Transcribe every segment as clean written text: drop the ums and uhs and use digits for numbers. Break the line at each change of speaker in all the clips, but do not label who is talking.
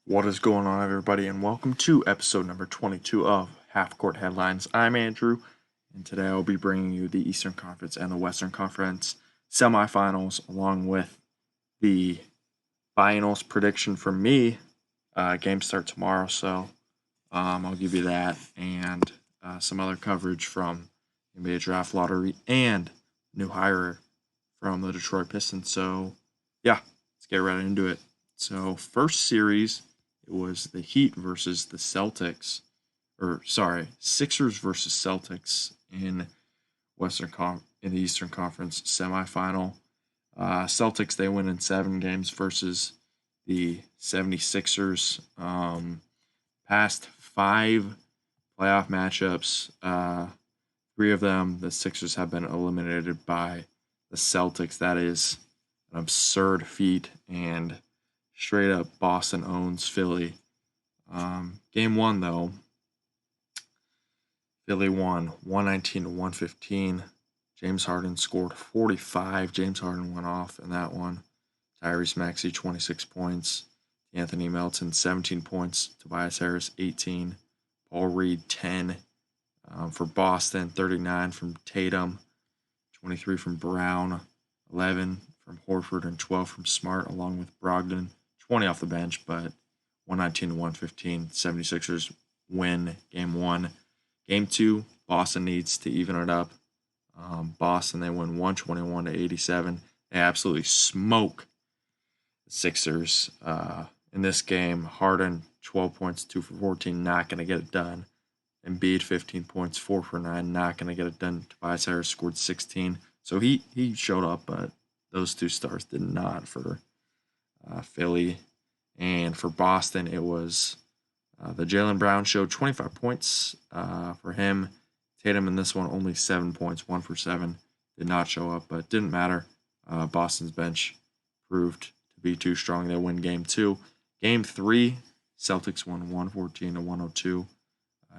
What is going on, everybody, and welcome to episode number 22 of Halfcourt Headlines. I'm Andrew, and today I'll be bringing you the Eastern Conference and the Western Conference semifinals, along with the finals prediction for me. Games start tomorrow, so I'll give you that and some other coverage from NBA Draft Lottery and new hire from the Detroit Pistons. So, yeah, let's get right into it. So, first series, it was the Heat versus the Celtics, Sixers versus Celtics in in the Eastern Conference semifinal. Celtics, they win in 7 games versus the 76ers. Past 5 playoff matchups, 3 of them, the Sixers have been eliminated by the Celtics. That is an absurd feat, and straight up Boston owns Philly. Game 1, though, Philly won 119 to 115. James Harden scored 45. James Harden went off in that one. Tyrese Maxey, 26 points. Anthony Melton, 17 points. Tobias Harris, 18. Paul Reed, 10. For Boston, 39 from Tatum, 23 from Brown, 11 from Horford, and 12 from Smart, along with Brogdon, 20 off the bench, but 119 to 115. 76ers win game 1. Game 2, Boston needs to even it up. Boston, they win 121 to 87. They absolutely smoke the Sixers in this game. Harden, 12 points, 2 for 14, not going to get it done. Embiid, 15 points, 4 for 9, not going to get it done. Tobias Harris scored 16. So he showed up, but those 2 stars did not for Philly. And for Boston, it was the Jaylen Brown showed 25 points for him. Tatum in this one, only 7 points, 1 for 7. Did not show up, but didn't matter. Boston's bench proved to be too strong. They win game 2. Game 3, Celtics won 114 to 102.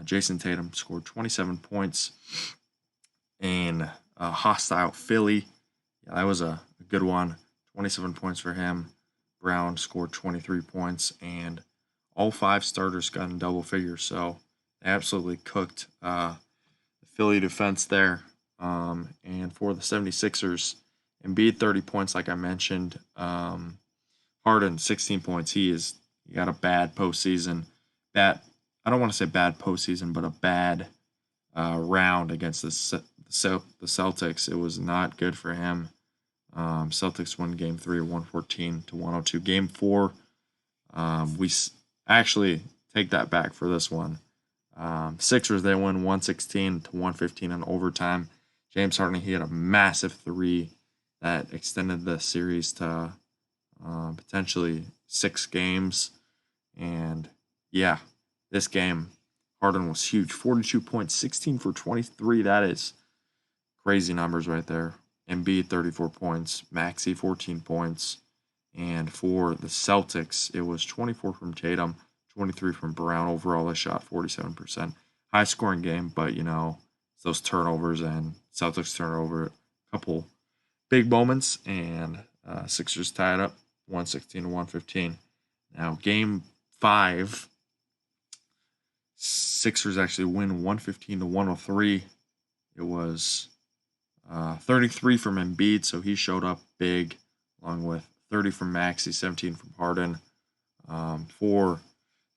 Jason Tatum scored 27 points in hostile Philly. Yeah, that was a good one. 27 points for him. Brown scored 23 points, and all 5 starters got in double figures. So they absolutely cooked the Philly defense there. And for the 76ers, Embiid 30 points, like I mentioned. Harden 16 points. He got a bad postseason. I don't want to say bad postseason, but a bad round against the Celtics. It was not good for him. Celtics won Game 3, 114 to 102. Game 4, we actually take that back for this one. Sixers, they win 116 to 115 in overtime. James Harden, he had a massive 3 that extended the series to potentially 6 games. And yeah, this game, Harden was huge. 42 points, 16 for 23. That is crazy numbers right there. Embiid, 34 points. Maxey, 14 points. And for the Celtics, it was 24 from Tatum, 23 from Brown. Overall, they shot 47%. High-scoring game, but, those turnovers, and Celtics turnover a couple big moments, and Sixers tied up 116 to 115. Now, Game 5, Sixers actually win 115 to 103. It was 33 from Embiid, so he showed up big, along with 30 from Maxey, 17 from Harden. For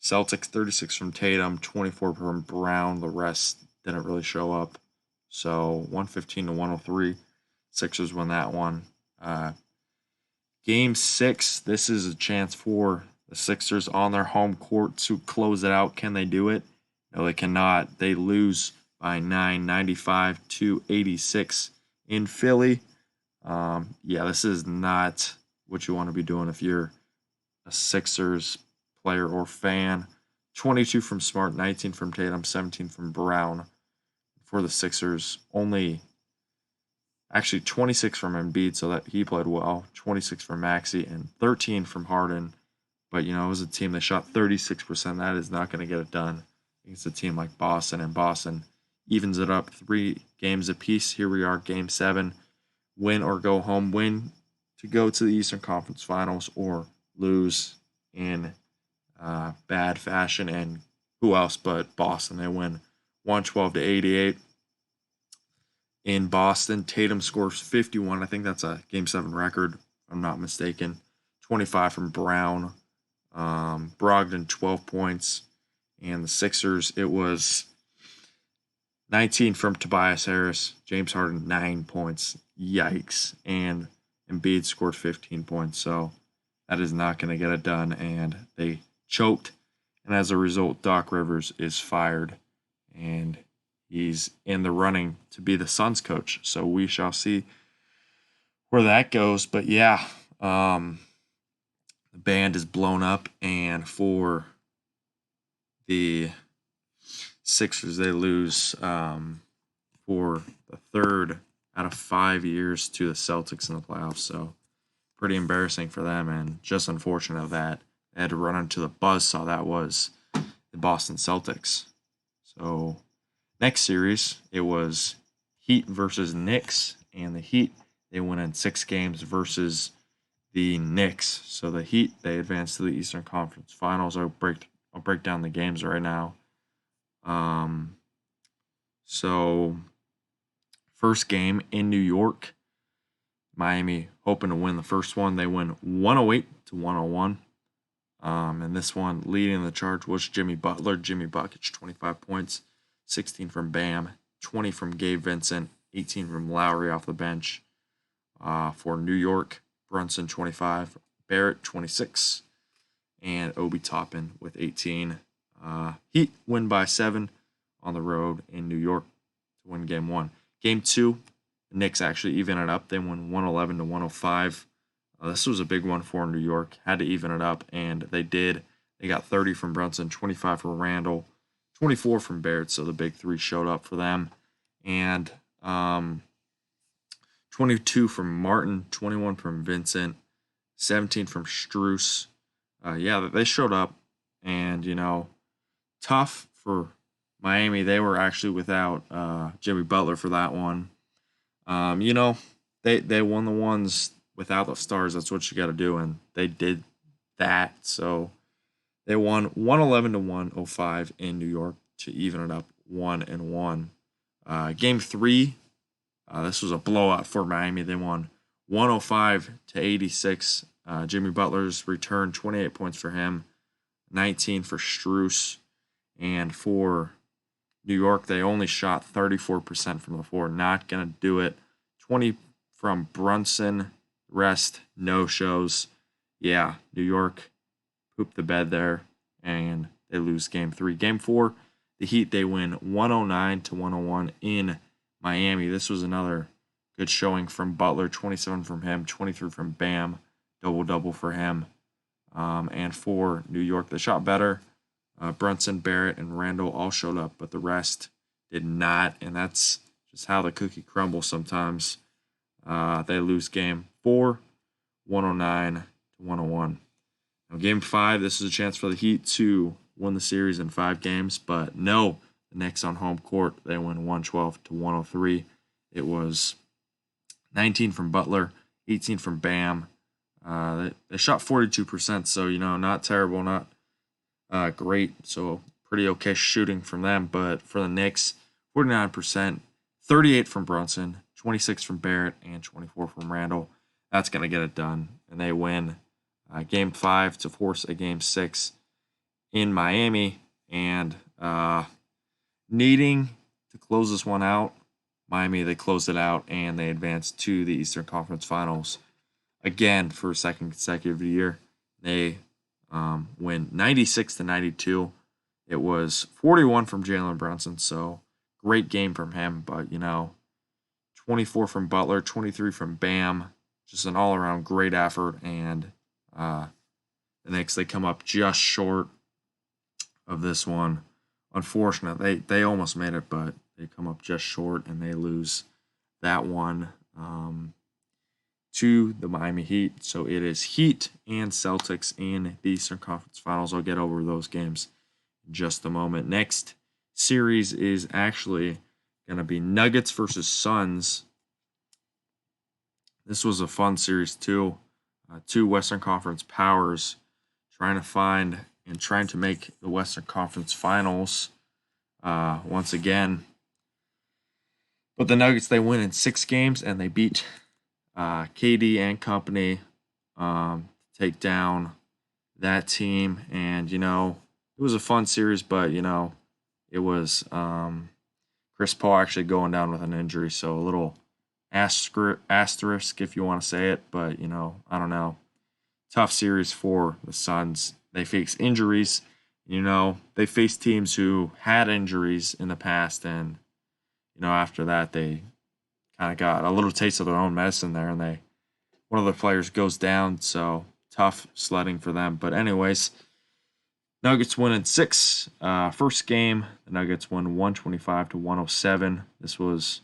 Celtics, 36 from Tatum, 24 from Brown. The rest didn't really show up. So 115 to 103. Sixers won that one. Game 6, this is a chance for the Sixers on their home court to close it out. Can they do it? No, they cannot. They lose by 9, 95 to 86 in Philly. This is not what you want to be doing if you're a Sixers player or fan. 22 from Smart, 19 from Tatum, 17 from Brown. For the Sixers, actually 26 from Embiid, so that he played well. 26 from Maxey and 13 from Harden. But, it was a team that shot 36%. That is not going to get it done against a team like Boston. And Boston evens it up 3 games apiece. Here we are, Game 7. Win or go home. Win to go to the Eastern Conference Finals, or lose in bad fashion. And who else but Boston? They win 112-88 in Boston. Tatum scores 51. I think that's a Game 7 record, if I'm not mistaken. 25 from Brown. Brogdon, 12 points. And the Sixers, it was 19 from Tobias Harris. James Harden, 9 points. Yikes. And Embiid scored 15 points. So that is not going to get it done. And they choked. And as a result, Doc Rivers is fired. And he's in the running to be the Suns coach. So we shall see where that goes. But yeah, the band is blown up. And for the Sixers, they lose for the third out of 5 years to the Celtics in the playoffs. So pretty embarrassing for them, and just unfortunate that they had to run into the buzzsaw that was the Boston Celtics. So next series, it was Heat versus Knicks, and the Heat, they win in 6 games versus the Knicks. So the Heat, they advanced to the Eastern Conference Finals. I'll break down the games right now. So first game in New York, Miami hoping to win the first one. They win 108-101. And this one, leading the charge was Jimmy Butler. Jimmy Bucket, 25 points, 16 from Bam, 20 from Gabe Vincent, 18 from Lowry off the bench. For New York, Brunson, 25, Barrett, 26, and Obi Toppin with 18. Heat win by 7 on the road in New York to win Game 1. Game 2, the Knicks actually even it up. They won 111-105. This was a big one for New York. Had to even it up, and they did. They got 30 from Brunson, 25 from Randall, 24 from Barrett, so the big three showed up for them. And 22 from Martin, 21 from Vincent, 17 from Strus. Yeah, they showed up, and, tough for Miami. They were actually without Jimmy Butler for that one. They won the ones without the stars. That's what you got to do, and they did that. So they won 111-105 in New York to even it up 1-1. Game 3, this was a blowout for Miami. They won 105-86. Jimmy Butler's return, 28 points for him, 19 for Strus. And for New York, they only shot 34% from the floor. Not going to do it. 20 from Brunson. Rest, no shows. Yeah, New York pooped the bed there, and they lose Game 3. Game 4, the Heat, they win 109-101 in Miami. This was another good showing from Butler. 27 from him, 23 from Bam. Double-double for him. And for New York, they shot better. Brunson, Barrett, and Randall all showed up, but the rest did not, and that's just how the cookie crumbles sometimes. They lose Game 4, 109-101. Now, Game 5, this is a chance for the Heat to win the series in 5 games, but no, the Knicks on home court, they win 112-103. It was 19 from Butler, 18 from Bam. They shot 42%, so, not terrible, not great. So pretty okay shooting from them. But for the Knicks, 49%, 38 from Brunson, 26 from Barrett, and 24 from Randall. That's going to get it done. And they win Game 5 to force a Game 6 in Miami. And needing to close this one out, Miami, they closed it out, and they advanced to the Eastern Conference Finals again for a second consecutive year. They win 96-92. It was 41 from Jalen Brunson, so great game from him. But, 24 from Butler, 23 from Bam, just an all-around great effort. And the Knicks, they come up just short of this one. Unfortunate. They almost made it, but they come up just short, and they lose that one to the Miami Heat. So it is Heat and Celtics in the Eastern Conference Finals. I'll get over those games in just a moment. Next series is actually going to be Nuggets versus Suns. This was a fun series too. Two Western Conference powers trying to find and trying to make the Western Conference Finals once again. But the Nuggets, they win in 6 games, and they beat KD and company to take down that team. And, it was a fun series, but, it was Chris Paul actually going down with an injury. So a little asterisk if you want to say it. But, I don't know. Tough series for the Suns. They face injuries. They face teams who had injuries in the past. And, after that, they kind of got a little taste of their own medicine there. And one of the players goes down. So tough sledding for them. But anyways, Nuggets win in 6. First game, the Nuggets won 125-107. This was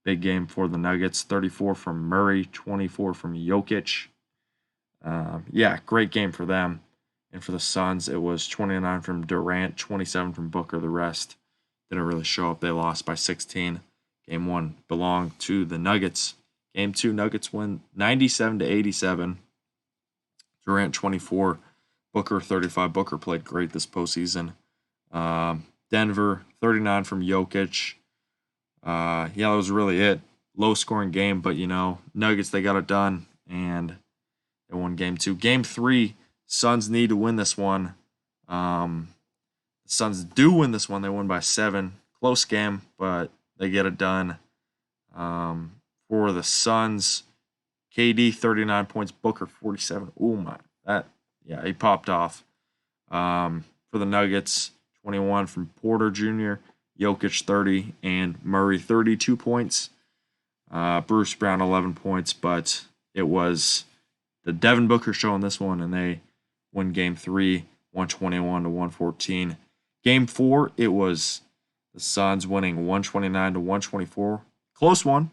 a big game for the Nuggets. 34 from Murray, 24 from Jokic. Great game for them. And for the Suns, it was 29 from Durant, 27 from Booker. The rest didn't really show up. They lost by 16. Game 1 belonged to the Nuggets. Game 2, Nuggets win 97-87. Durant 24, Booker 35. Booker played great this postseason. Denver 39 from Jokic. That was really it. Low scoring game, but Nuggets, they got it done and they won game 2. Game 3, Suns need to win this one. The Suns do win this one. They win by 7. Close game, but they get it done. For the Suns, KD 39 points, Booker 47. Oh my, he popped off. For the Nuggets, 21 from Porter Jr., Jokic 30, and Murray 32 points. Bruce Brown 11 points, but it was the Devin Booker show in this one, and they win game 3, 121-114. Game 4, it was the Suns winning 129-124. Close one.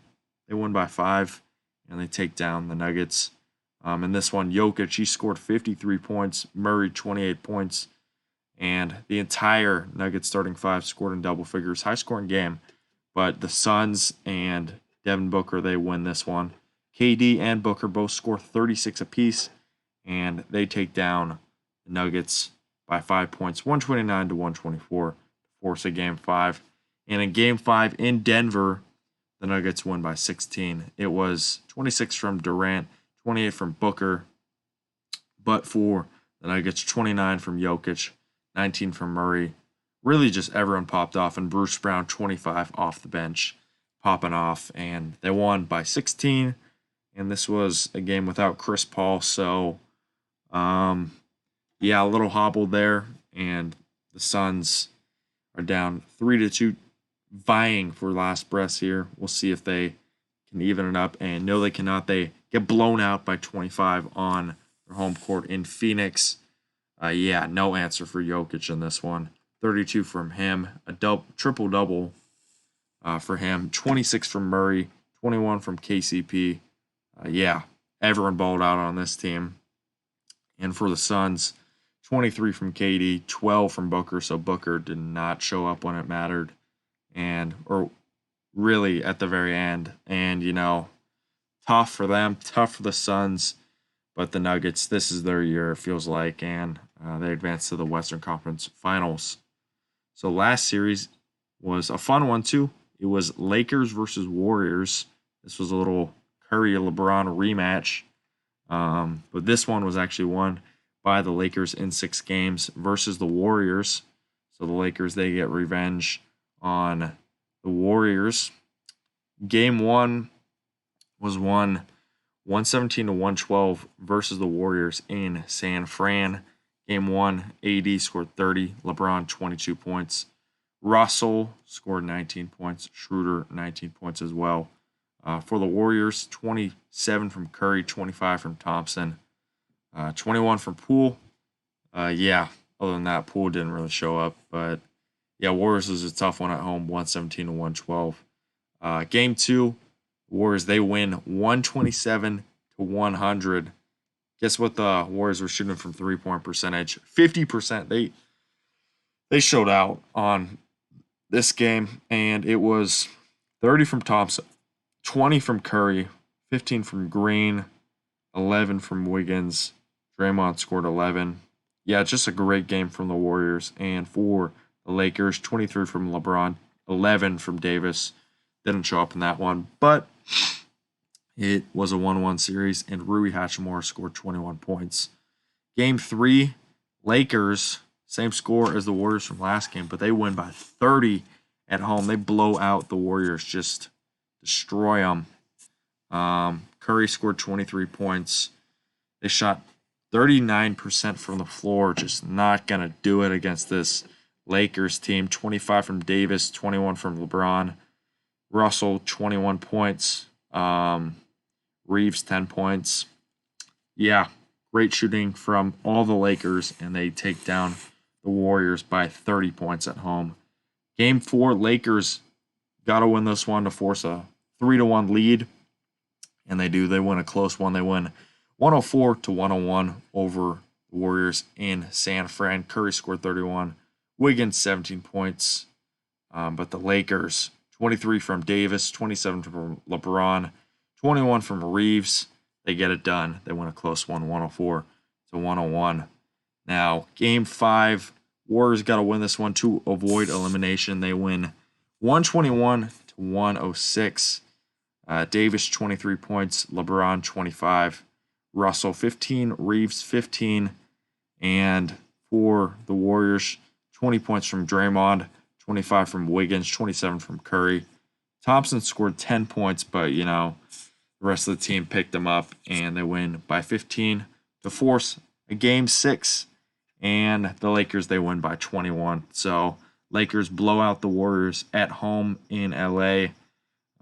They win by 5, and they take down the Nuggets. In this one, Jokic, he scored 53 points, Murray 28 points, and the entire Nuggets starting 5 scored in double figures. High-scoring game, but the Suns and Devin Booker, they win this one. KD and Booker both score 36 apiece, and they take down the Nuggets by 5 points, 129-124, to force a Game 5. And in Game 5 in Denver, the Nuggets won by 16. It was 26 from Durant, 28 from Booker, but for the Nuggets, 29 from Jokic, 19 from Murray. Really just everyone popped off, and Bruce Brown, 25 off the bench, popping off, and they won by 16. And this was a game without Chris Paul, so a little hobbled there, and the Suns are down 3-2, vying for last breaths here. We'll see if they can even it up, and no, they cannot. They get blown out by 25 on their home court in Phoenix. No answer for Jokic in this one. 32 from him, a triple-double for him. 26 from Murray, 21 from KCP. Everyone balled out on this team. And for the Suns, 23 from KD, 12 from Booker, so Booker did not show up when it mattered. Or really at the very end. And, tough for them, tough for the Suns. But the Nuggets, this is their year, it feels like, and they advanced to the Western Conference Finals. So last series was a fun one, too. It was Lakers versus Warriors. This was a little Curry-LeBron rematch. But this one was actually won by the Lakers in 6 games versus the Warriors. So the Lakers, they get revenge on the Warriors. Game 1 was won 117-112 versus the Warriors in San Fran. Game 1, AD scored 30, LeBron 22 points. Russell scored 19 points, Schroeder 19 points as well. For the Warriors, 27 from Curry, 25 from Thompson, 21 from Poole. Other than that, Poole didn't really show up. But, Warriors was a tough one at home, 117-112. Game 2, Warriors, they win 127-100. Guess what the Warriors were shooting from three-point percentage? 50%. They showed out on this game, and it was 30 from Thompson, 20 from Curry, 15 from Green, 11 from Wiggins. Draymond scored 11. Yeah, just a great game from the Warriors. And for the Lakers, 23 from LeBron, 11 from Davis. Didn't show up in that one, but it was a 1-1 series, and Rui Hachimura scored 21 points. Game 3, Lakers, same score as the Warriors from last game, but they win by 30 at home. They blow out the Warriors, just destroy them. Curry scored 23 points. They shot 39% from the floor, just not going to do it against this Lakers team. 25 from Davis, 21 from LeBron. Russell, 21 points. Reeves, 10 points. Yeah, great shooting from all the Lakers, and they take down the Warriors by 30 points at home. Game 4, Lakers got to win this one to force a 3-1 lead, and they do. They win a close one. They win 104-101 over the Warriors in San Fran. Curry scored 31. Wiggins, 17 points. But the Lakers, 23 from Davis, 27 from LeBron, 21 from Reeves. They get it done. They win a close one, 104-101. Now, Game 5, Warriors got to win this one to avoid elimination. They win 121-106. Davis, 23 points. LeBron, 25. Russell, 15. Reeves, 15. And for the Warriors, 20 points from Draymond, 25 from Wiggins, 27 from Curry. Thompson scored 10 points, but, the rest of the team picked them up, and they win by 15 to force a Game 6. And the Lakers, they win by 21. So Lakers blow out the Warriors at home in LA.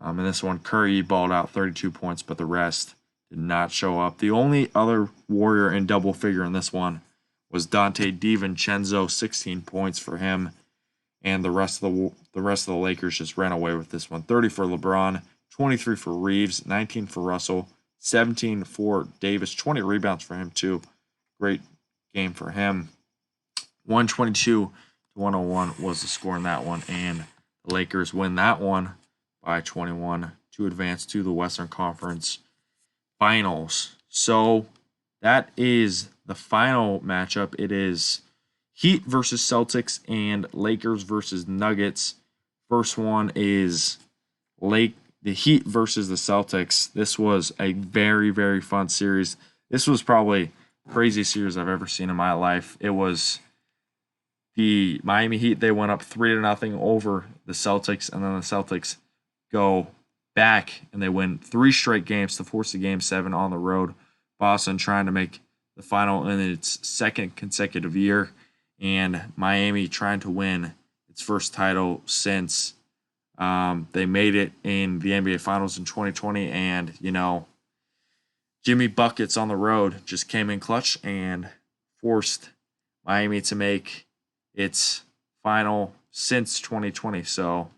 In this one, Curry balled out 32 points, but the rest did not show up. The only other Warrior in double figure in this one was Dante DiVincenzo, 16 points for him. And the rest of the Lakers just ran away with this one. 30 for LeBron, 23 for Reeves, 19 for Russell, 17 for Davis, 20 rebounds for him too. Great game for him. 122-101 was the score in that one, and the Lakers win that one by 21 to advance to the Western Conference Finals. So that is the final matchup. It is Heat versus Celtics and Lakers versus Nuggets. First one is the Heat versus the Celtics. This was a very, very fun series. This was probably the craziest series I've ever seen in my life. It was the Miami Heat. They went up 3-0 over the Celtics, and then the Celtics go back and they win 3 straight games to force the Game 7 on the road. Boston trying to make the final in its second consecutive year, and Miami trying to win its first title since they made it in the NBA Finals in 2020. And, Jimmy Buckets on the road just came in clutch and forced Miami to make its final since 2020. So,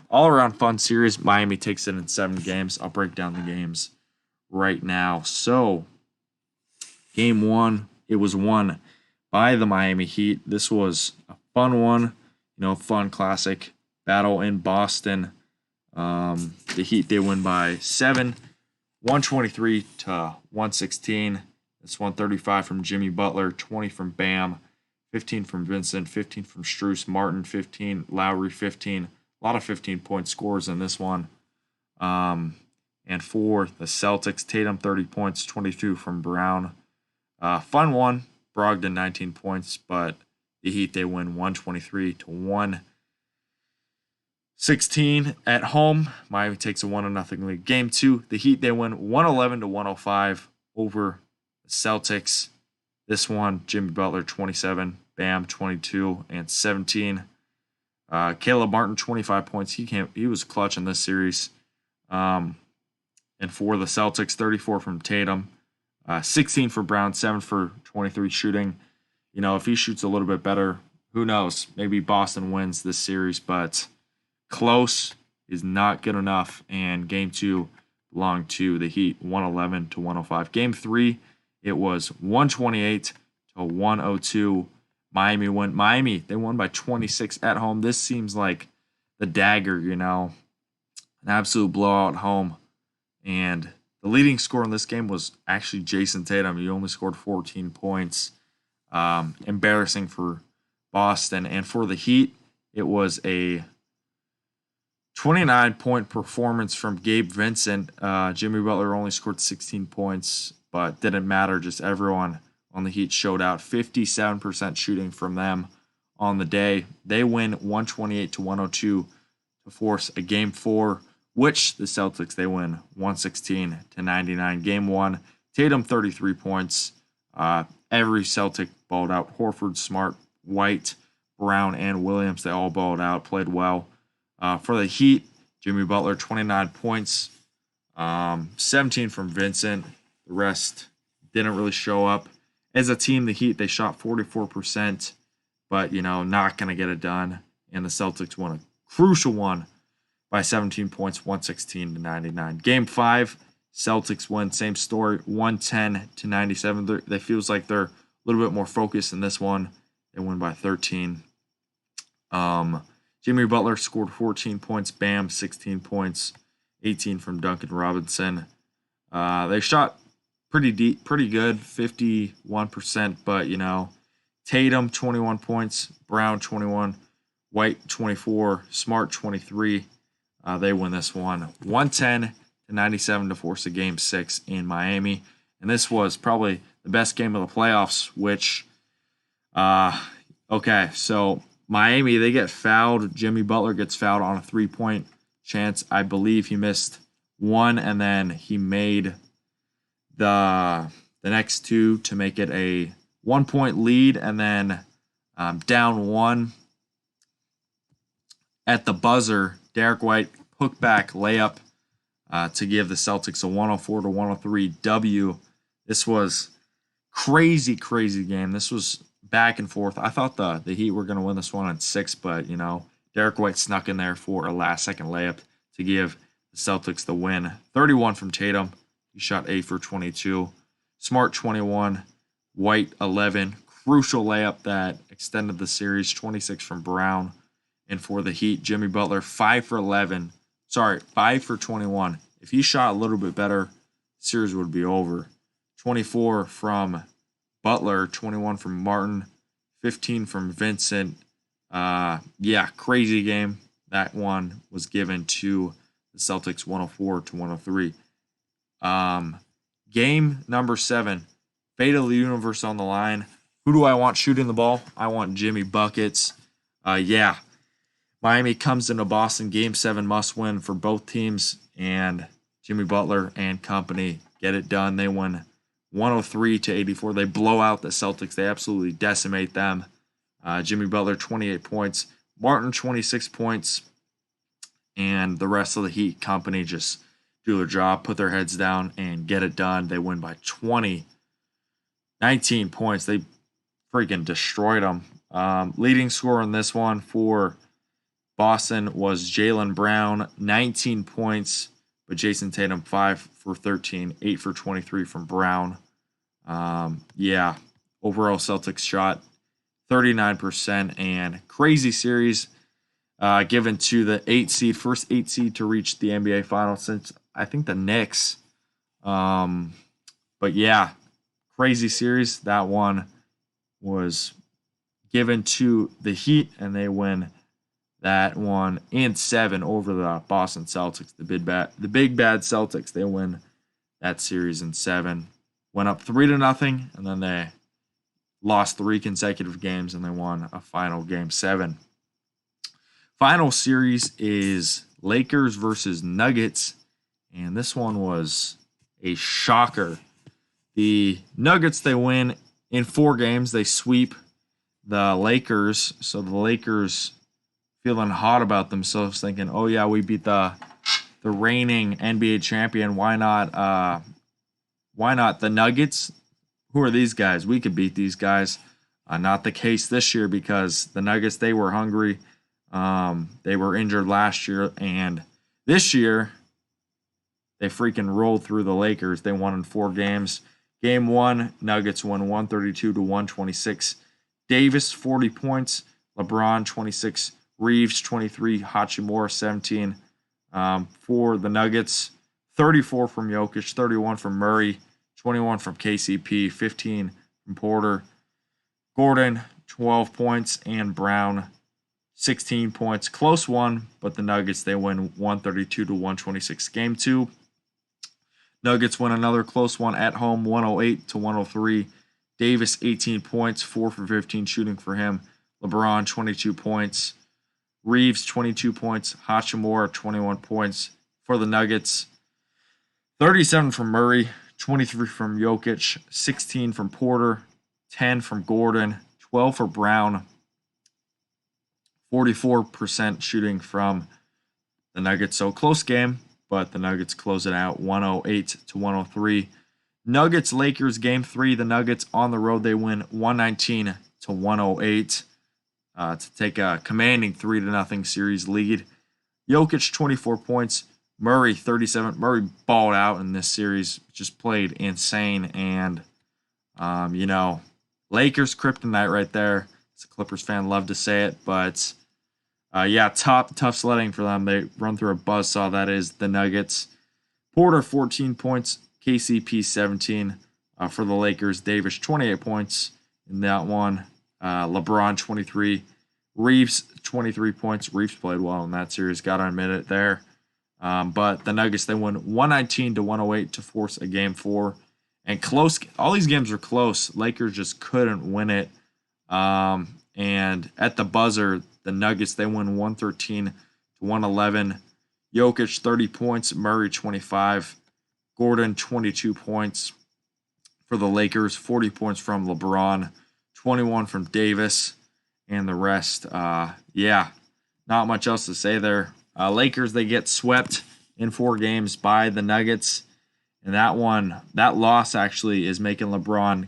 all around fun series. Miami takes it in 7 games. I'll break down the games right now. So, Game 1, it was won by the Miami Heat. This was a fun one, fun classic battle in Boston. The Heat, they win by 7, 123-116. It's 135 from Jimmy Butler, 20 from Bam, 15 from Vincent, 15 from Strus, Martin 15, Lowry 15. A lot of 15-point scores in this one. And for the Celtics, Tatum 30 points, 22 from Brown. Fun one. Brogdon 19 points, but the Heat, they win 123-116 at home. Miami takes a 1-0 lead. Game 2, the Heat, they win 111-105 over the Celtics. This one, Jimmy Butler 27, Bam 22 and 17. Caleb Martin 25 points. He was clutch in this series. And for the Celtics, 34 from Tatum, 16 for Brown, 7 for 23 shooting. If he shoots a little bit better, who knows? Maybe Boston wins this series, but close is not good enough. And Game 2 belonged to the Heat, 111-105. Game 3, it was 128-102. Miami won. They won by 26 at home. This seems like the dagger, an absolute blowout at home. And the leading scorer in this game was actually Jason Tatum. He only scored 14 points. Embarrassing for Boston. And for the Heat, it was a 29-point performance from Gabe Vincent. Jimmy Butler only scored 16 points, but didn't matter. Just everyone on the Heat showed out. 57% shooting from them on the day. They win 128-102 to force a Game 4, which the Celtics, they win 116-99. Game 1, Tatum 33 points. Every Celtic balled out. Horford, Smart, White, Brown, and Williams, they all balled out, played well. For the Heat, Jimmy Butler, 29 points, 17 from Vincent. The rest didn't really show up. As a team, the Heat, they shot 44%, but, not going to get it done. And the Celtics won a crucial one by 17 points, 116-99. Game 5, Celtics win, same story, 110-97. They feels like they're a little bit more focused in this one. They win by 13. Jimmy Butler scored 14 points, Bam 16 points, 18 from Duncan Robinson. They shot pretty good, 51%, but, Tatum 21 points, Brown 21, White 24, Smart 23. They win this one 110-97 to force a Game 6 in Miami. And this was probably the best game of the playoffs, which, okay, so Miami, they get fouled. Jimmy Butler gets fouled on a 3-point chance. I believe he missed one, and then he made the next two to make it a 1-point lead, and then down one at the buzzer. Derek White hook back layup to give the Celtics a 104-103 W. This was crazy game. This was back and forth. I thought the Heat were going to win this one in 6, but, Derek White snuck in there for a last-second layup to give the Celtics the win. 31 from Tatum. He shot 8 for 22. Smart 21. White 11. Crucial layup that extended the series. 26 from Brown. And for the Heat, Jimmy Butler 5 for 11. Sorry, 5 for 21. If he shot a little bit better, the series would be over. 24 from Butler, 21 from Martin, 15 from Vincent. Crazy game. That one was given to the Celtics 104-103. Game number 7, fate of the universe on the line. Who do I want shooting the ball? I want Jimmy Buckets. Miami comes into Boston. Game 7 must win for both teams, and Jimmy Butler and company get it done. They win 103-84. They blow out the Celtics. They absolutely decimate them. Jimmy Butler, 28 points. Martin, 26 points. And the rest of the Heat company just do their job, put their heads down, and get it done. They win by 20. 19 points. They freaking destroyed them. Leading scorer in this one for Boston was Jaylen Brown, 19 points. But Jason Tatum, 5 for 13, 8 for 23 from Brown. Overall Celtics shot 39%, and crazy series given to the first 8 seed to reach the NBA Finals since, I think, the Knicks. Crazy series. That one was given to the Heat, and they win that one in 7 over the Boston Celtics. The big bad Celtics. They win that series in 7. Went up 3-0, and then they lost 3 consecutive games, and they won a final Game 7. Final series is Lakers versus Nuggets, and this one was a shocker. The Nuggets, they win in 4 games. They sweep the Lakers, so the Lakers feeling hot about themselves, thinking, oh yeah, we beat the reigning NBA champion. Why not the Nuggets? Who are these guys? We could beat these guys. Not the case this year, because the Nuggets, they were hungry. They were injured last year, and this year they freaking rolled through the Lakers. They won in 4 games. Game 1, Nuggets won 132-126. Davis, 40 points. LeBron, 26. Reeves, 23. Hachimura, 17. For the Nuggets, 34 from Jokic, 31 from Murray, 21 from KCP, 15 from Porter. Gordon, 12 points, and Brown, 16 points. Close one, but the Nuggets, they win 132-126. Game 2, Nuggets win another close one at home, 108-103. Davis, 18 points, 4 for 15 shooting for him. LeBron, 22 points. Reeves, 22 points. Hachimura, 21 points for the Nuggets. 37 from Murray, 23 from Jokic, 16 from Porter, 10 from Gordon, 12 for Brown, 44% shooting from the Nuggets. So close game, but the Nuggets close it out 108-103. Nuggets Lakers game 3. The Nuggets on the road, they win 119-108 to take a commanding 3-0 series lead. Jokic 24 points, Murray 37. Murray balled out in this series, just played insane, and Lakers kryptonite right there. As a Clippers fan, love to say it, but tough sledding for them. They run through a buzzsaw that is the Nuggets. Porter 14 points, KCP 17 for the Lakers. Davis 28 points in that one. LeBron 23. Reeves 23 points. Reeves played well in that series. Got to admit it there. But the Nuggets, they win 119-108 to force a game 4. And close. All these games are close. Lakers just couldn't win it. And at the buzzer, the Nuggets, they win 113-111. Jokic 30 points. Murray 25. Gordon 22 points for the Lakers. 40 points from LeBron. 21 from Davis. And the rest, not much else to say there. Lakers, they get swept in 4 games by the Nuggets. And that loss actually is making LeBron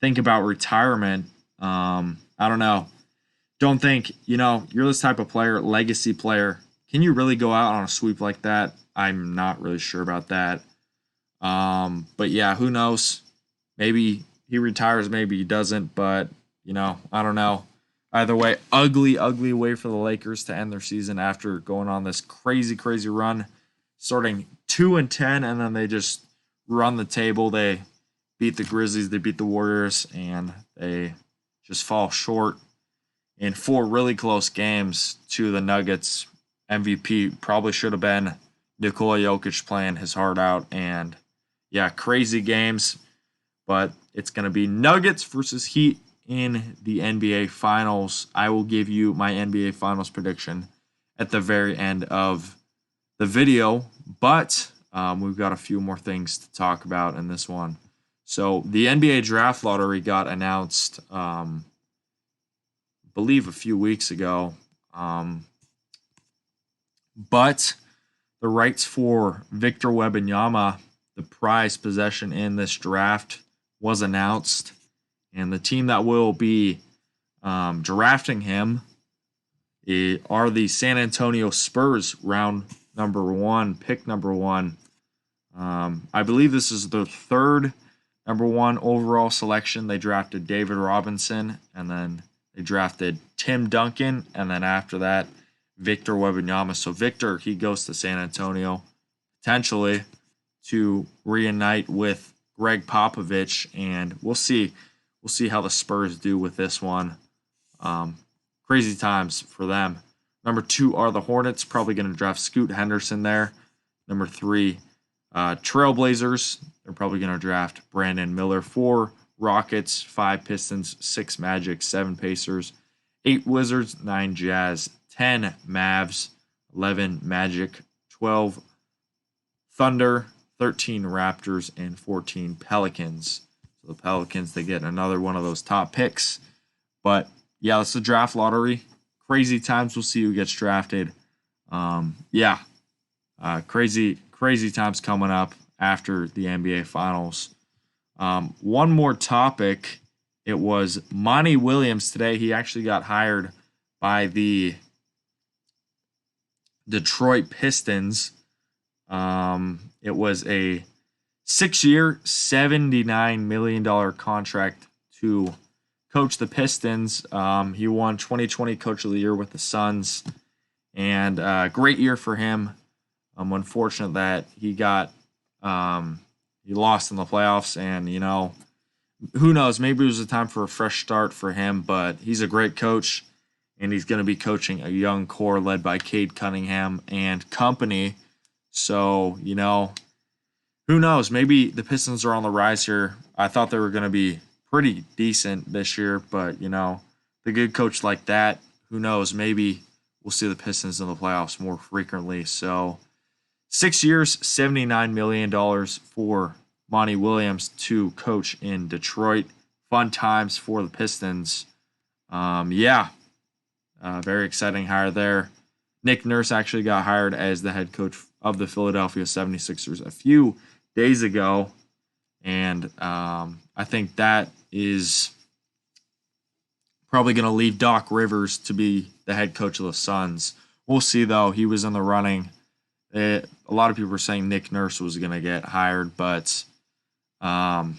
think about retirement. I don't know. Don't think, you're this type of player, legacy player. Can you really go out on a sweep like that? I'm not really sure about that. But yeah, who knows? Maybe he retires, maybe he doesn't, but I don't know. Either way, ugly way for the Lakers to end their season after going on this crazy run, starting 2-10, and then they just run the table. They beat the Grizzlies, they beat the Warriors, and they just fall short in 4 really close games to the Nuggets. MVP probably should have been Nikola Jokic playing his heart out, and crazy games, but it's going to be Nuggets versus Heat in the NBA Finals. I will give you my NBA Finals prediction at the very end of the video, but we've got a few more things to talk about in this one. So the NBA Draft Lottery got announced, I believe a few weeks ago, but the rights for Victor Wembanyama, the prize possession in this draft, was announced. And the team that will be drafting him are the San Antonio Spurs, round number 1, pick number 1. I believe this is the 3rd number 1 overall selection. They drafted David Robinson, and then they drafted Tim Duncan, and then after that, Victor Wembanyama. So Victor, he goes to San Antonio, potentially to reunite with Greg Popovich, and we'll see. We'll see how the Spurs do with this one. Crazy times for them. Number 2 are the Hornets, probably going to draft Scoot Henderson there. Number 3, Trailblazers. They're probably going to draft Brandon Miller. 4, Rockets. 5, Pistons. 6, Magic. 7, Pacers. 8, Wizards. 9, Jazz. 10, Mavs. 11, Magic. 12, Thunder. 13, Raptors. And 14, Pelicans. The Pelicans, they get another one of those top picks. But it's the draft lottery. Crazy times. We'll see who gets drafted. Crazy times coming up after the NBA Finals. One more topic. It was Monty Williams today. He actually got hired by the Detroit Pistons. It was a 6-year, $79 million contract to coach the Pistons. He won 2020 Coach of the Year with the Suns, and great year for him. Unfortunate that he lost in the playoffs, and who knows? Maybe it was a time for a fresh start for him, but he's a great coach, and he's going to be coaching a young core led by Cade Cunningham and company. So, who knows? Maybe the Pistons are on the rise here. I thought they were going to be pretty decent this year, but, the good coach like that, who knows? Maybe we'll see the Pistons in the playoffs more frequently. So, 6 years, $79 million for Monty Williams to coach in Detroit. Fun times for the Pistons. Very exciting hire there. Nick Nurse actually got hired as the head coach of the Philadelphia 76ers a few days ago. And I think that is probably going to leave Doc Rivers to be the head coach of the Suns. We'll see, though. He was in the running. A lot of people were saying Nick Nurse was going to get hired, but by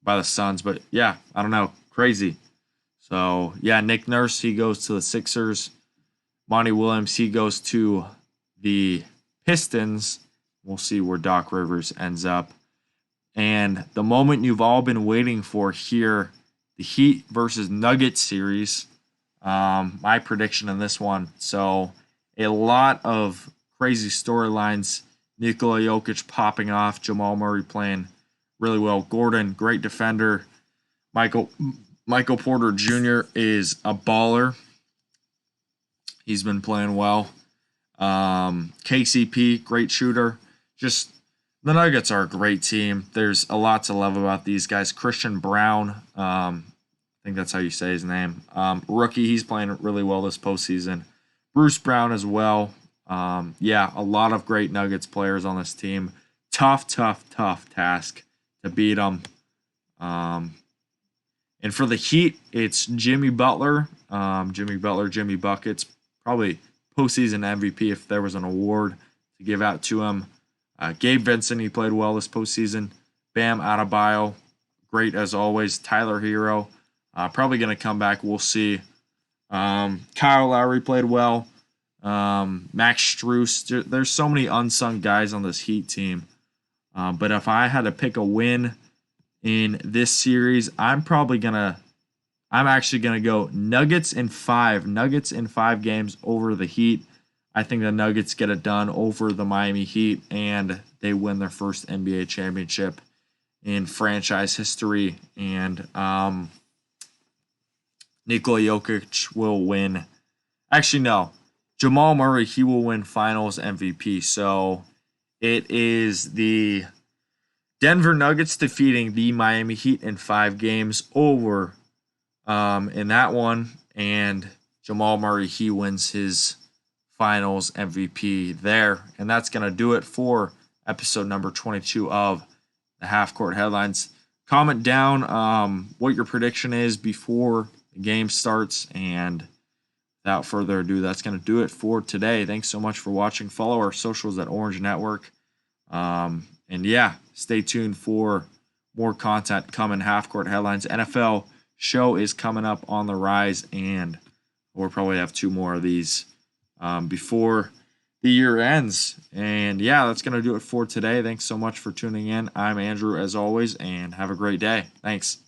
the Suns. But, yeah, I don't know. Crazy. So, yeah, Nick Nurse, he goes to the Sixers. Monty Williams, he goes to the Pistons. We'll see where Doc Rivers ends up. And the moment you've all been waiting for here, the Heat versus Nuggets series. My prediction in this one. So, a lot of crazy storylines. Nikola Jokic popping off. Jamal Murray playing really well. Gordon, great defender. Michael Porter Jr. is a baller. He's been playing well. KCP, great shooter. Just the Nuggets are a great team. There's a lot to love about these guys. Christian Brown, I think that's how you say his name. Rookie, he's playing really well this postseason. Bruce Brown as well. A lot of great Nuggets players on this team. Tough task to beat them. And for the Heat, it's Jimmy Butler. Jimmy Buckets. Probably postseason MVP if there was an award to give out to him. Gabe Vincent, he played well this postseason. Bam Adebayo, great as always. Tyler Hero, probably going to come back. We'll see. Kyle Lowry played well. Max Strus. There's so many unsung guys on this Heat team. But if I had to pick a win in this series, I'm actually going to go Nuggets in 5. Nuggets in 5 games over the Heat. I think the Nuggets get it done over the Miami Heat, and they win their first NBA championship in franchise history. And Nikola Jokic will win. Actually, no. Jamal Murray, he will win finals MVP. So it is the Denver Nuggets defeating the Miami Heat in 5 games over in that one, and Jamal Murray, he wins his finals MVP there. And that's going to do it for episode number 22 of the Halfcourt Headlines. Comment down what your prediction is before the game starts, and without further ado, that's going to do it for today. Thanks so much for watching. Follow our socials at Orange Network. Stay tuned for more content coming. Halfcourt Headlines NFL show is coming up on the rise, and we'll probably have 2 more of these before the year ends. And that's going to do it for today. Thanks so much for tuning in. I'm Andrew, as always, and have a great day. Thanks.